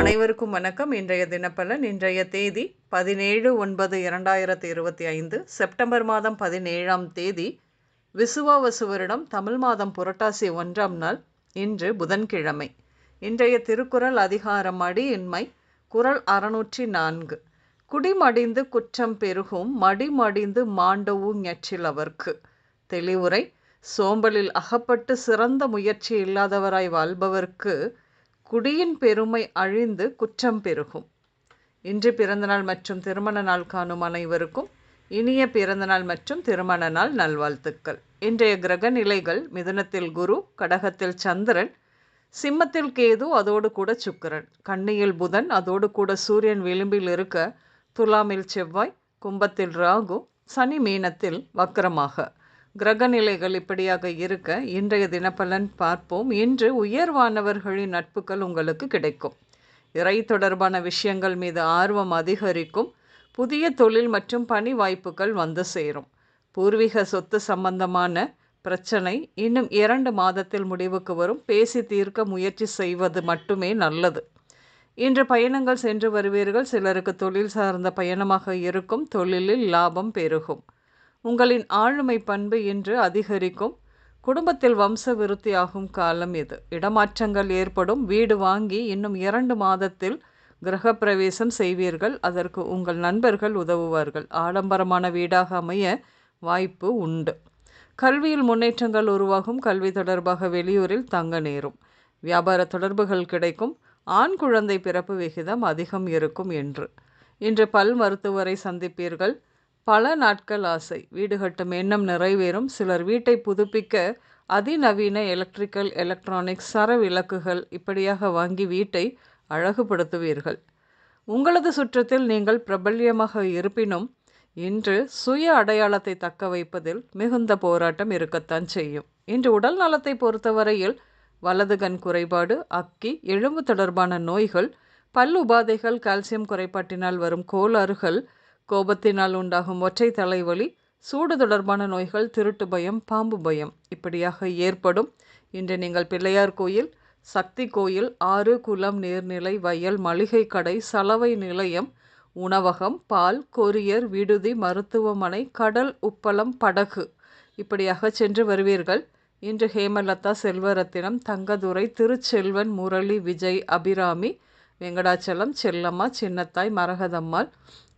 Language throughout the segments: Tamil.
அனைவருக்கும் வணக்கம். இன்றைய தினப்பலன். இன்றைய தேதி 17/9/2025 செப்டம்பர் மாதம் 17ஆம் தேதி விசுவாவசு வருடம் தமிழ் மாதம் புரட்டாசி 1ஆம் நாள். இன்று புதன்கிழமை. இன்றைய திருக்குறள் அதிகாரம் மடியின்மை. குறள் 604. குடிமடிந்து குற்றம் பெருகும் மடிமடிந்து மாண்டவு ஞற்றிலவர்க்கு. தெளிவுரை. சோம்பலில் அகப்பட்டு சிறந்த முயற்சி இல்லாதவராய் வாழ்பவர்க்கு குடியின் பெருமை அழிந்து குற்றம் பெருகும். இன்று பிறந்தநாள் மற்றும் திருமண நாள் காணும் அனைவருக்கும் இனிய பிறந்தநாள் மற்றும் திருமண நாள் நல்வாழ்த்துக்கள். இன்றைய கிரக நிலைகள்: மிதுனத்தில் குரு, கடகத்தில் சந்திரன், சிம்மத்தில் கேது, அதோடு கூட சுக்கிரன், கன்னியில் புதன், அதோடு கூட சூரியன் விளிம்பில் இருக்க, துலாமில் செவ்வாய், கும்பத்தில் ராகு, சனி மீனத்தில் வக்கரமாக. கிரக நிலைகள் இப்படியாக இருக்க இன்றைய தினப்பலன் பார்ப்போம். இன்று உயர்வானவர்களின் நட்புகள் உங்களுக்கு கிடைக்கும். இறை தொடர்பான விஷயங்கள் மீது ஆர்வம் அதிகரிக்கும். புதிய தொழில் மற்றும் பணி வாய்ப்புகள் வந்து சேரும். பூர்வீக சொத்து சம்பந்தமான பிரச்சனை இன்னும் 2 மாதத்தில் முடிவுக்கு வரும். பேசி தீர்க்க முயற்சி செய்வது மட்டுமே நல்லது. இன்று பயணங்கள் சென்று வருவீர்கள். சிலருக்கு தொழில் சார்ந்த பயணமாக இருக்கும். தொழிலில் லாபம் பெருகும். உங்களின் ஆளுமை பண்பு இன்று அதிகரிக்கும். குடும்பத்தில் வம்ச விருத்தியாகும் காலம் இது. இடமாற்றங்கள் ஏற்படும். வீடு வாங்கி இன்னும் 2 மாதத்தில் கிரக பிரவேசம் செய்வீர்கள். அதற்கு உங்கள் நண்பர்கள் உதவுவார்கள். ஆடம்பரமான வீடாக அமைய வாய்ப்பு உண்டு. கல்வியில் முன்னேற்றங்கள் உருவாகும். கல்வி தொடர்பாக வெளியூரில் தங்க நேரும். வியாபார தொடர்புகள் கிடைக்கும். ஆண் குழந்தை பிறப்பு விகிதம் அதிகம் இருக்கும். இன்று பல் மருத்துவரை சந்திப்பீர்கள். பல நாட்கள் ஆசை வீடு கட்டும் எண்ணம் நிறைவேறும். சிலர் வீட்டை புதுப்பிக்க அதிநவீன எலக்ட்ரிக்கல், எலக்ட்ரானிக்ஸ், சர விளக்குகள் இப்படியாக வாங்கி வீட்டை அழகுபடுத்துவீர்கள். உங்களது சுற்றத்தில் நீங்கள் பிரபல்யமாக இருப்பினும் இன்று சுய அடையாளத்தை தக்க வைப்பதில் மிகுந்த போராட்டம் இருக்கத்தான் செய்யும். இன்று உடல் நலத்தை பொறுத்தவரையில் வலது கண் குறைபாடு, அக்கி, எலும்பு தொடர்பான நோய்கள், பல் உபாதைகள், கால்சியம் குறைபாட்டினால் வரும் கோளாறுகள், கோபத்தினால் உண்டாகும் ஒற்றை தலைவலி, சூடு தொடர்பான நோய்கள், திருட்டு பயம், பாம்பு பயம் இப்படியாக ஏற்படும். இன்று நீங்கள் பிள்ளையார் கோயில், சக்தி கோயில், ஆறு, குளம், நீர்நிலை, வயல், மளிகை கடை, சலவை நிலையம், உணவகம், பால், கொரியர், விடுதி, மருத்துவமனை, கடல், உப்பளம், படகு இப்படியாக சென்று வருவீர்கள். இன்று ஹேமலதா, செல்வரத்தினம், தங்கதுரை, திருச்செல்வன், முரளி, விஜய், அபிராமி, வெங்கடாச்சலம், செல்லம்மா, சின்னத்தாய், மரகதம்மாள்,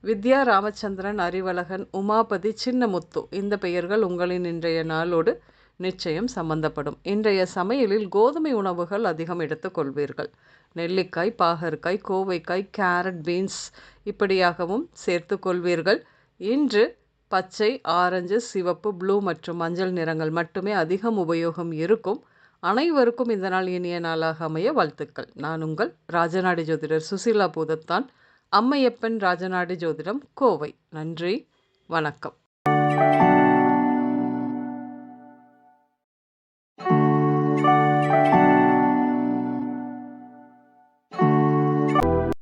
வித்யா, ராமச்சந்திரன், அறிவழகன், உமாபதி, சின்னமுத்து இந்த பெயர்கள் உங்களின் இன்றைய நாளோடு நிச்சயம் சம்பந்தப்படும். இன்றைய சமையலில் கோதுமை உணவுகள் அதிகம் எடுத்துக்கொள்வீர்கள். நெல்லிக்காய், பாகற்காய், கோவைக்காய், கேரட், பீன்ஸ் இப்படியாகவும் சேர்த்து கொள்வீர்கள். இன்று பச்சை, ஆரஞ்சு, சிவப்பு, ப்ளூ மற்றும் மஞ்சள் நிறங்கள் மட்டுமே அதிகம் உபயோகம் இருக்கும். அனைவருக்கும் இந்த நாள் இனிய நாளாக அமைய வாழ்த்துக்கள். நான் உங்கள் ராஜநாடி ஜோதிடர் சுசீலா பூதத்தான், அம்மையப்பன் ராஜநாடி ஜோதிடம், கோவை. நன்றி, வணக்கம்.